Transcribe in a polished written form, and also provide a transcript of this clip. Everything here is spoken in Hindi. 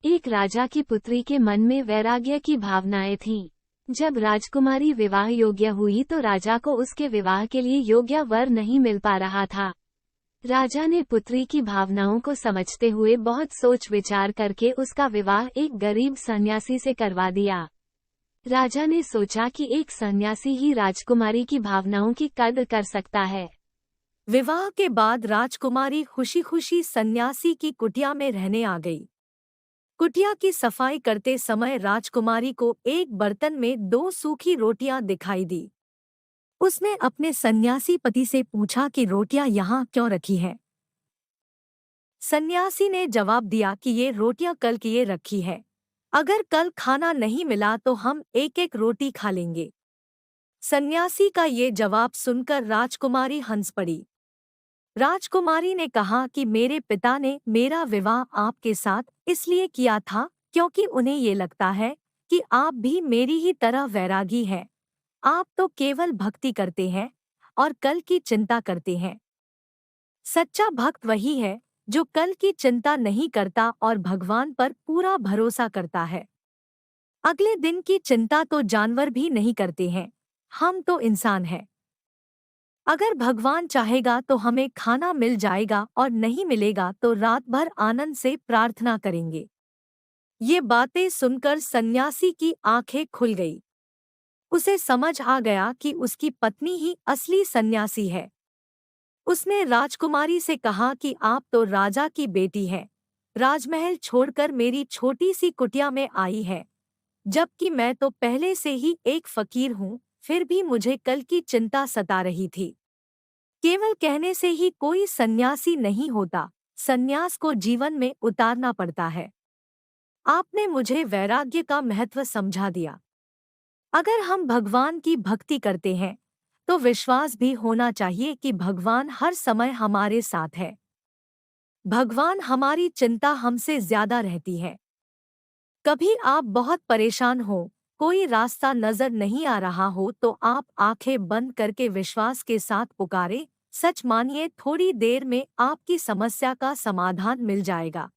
एक राजा की पुत्री के मन में वैराग्य की भावनाएं थीं। जब राजकुमारी विवाह योग्य हुई तो राजा को उसके विवाह के लिए योग्य वर नहीं मिल पा रहा था। राजा ने पुत्री की भावनाओं को समझते हुए बहुत सोच विचार करके उसका विवाह एक गरीब सन्यासी से करवा दिया। राजा ने सोचा कि एक सन्यासी ही राजकुमारी की भावनाओं की कद्र कर सकता है। विवाह के बाद राजकुमारी खुशी खुशी सन्यासी की कुटिया में रहने आ गई। कुटिया की सफाई करते समय राजकुमारी को एक बर्तन में 2 सूखी रोटियां दिखाई दी। उसने अपने सन्यासी पति से पूछा कि रोटियां यहाँ क्यों रखी हैं? सन्यासी ने जवाब दिया कि ये रोटियां कल की ये रखी है। अगर कल खाना नहीं मिला तो हम एक एक रोटी खा लेंगे। सन्यासी का ये जवाब सुनकर राजकुमारी हंस पड़ी। राजकुमारी ने कहा कि मेरे पिता ने मेरा विवाह आपके साथ इसलिए किया था क्योंकि उन्हें ये लगता है कि आप भी मेरी ही तरह वैरागी हैं। आप तो केवल भक्ति करते हैं और कल की चिंता करते हैं। सच्चा भक्त वही है जो कल की चिंता नहीं करता और भगवान पर पूरा भरोसा करता है। अगले दिन की चिंता तो जानवर भी नहीं करते हैं, हम तो इंसान हैं। अगर भगवान चाहेगा तो हमें खाना मिल जाएगा और नहीं मिलेगा तो रात भर आनंद से प्रार्थना करेंगे। ये बातें सुनकर सन्यासी की आंखें खुल गई। उसे समझ आ गया कि उसकी पत्नी ही असली सन्यासी है। उसने राजकुमारी से कहा कि आप तो राजा की बेटी हैं, राजमहल छोड़कर मेरी छोटी सी कुटिया में आई है, जबकि मैं तो पहले से ही एक फकीर हूँ, फिर भी मुझे कल की चिंता सता रही थी। केवल कहने से ही कोई सन्यासी नहीं होता, सन्यास को जीवन में उतारना पड़ता है। आपने मुझे वैराग्य का महत्व समझा दिया। अगर हम भगवान की भक्ति करते हैं तो विश्वास भी होना चाहिए कि भगवान हर समय हमारे साथ है। भगवान हमारी चिंता हमसे ज्यादा रहती है। कभी आप बहुत परेशान हो, कोई रास्ता नजर नहीं आ रहा हो तो आप आंखें बंद करके विश्वास के साथ पुकारे, सच मानिए थोड़ी देर में आपकी समस्या का समाधान मिल जाएगा।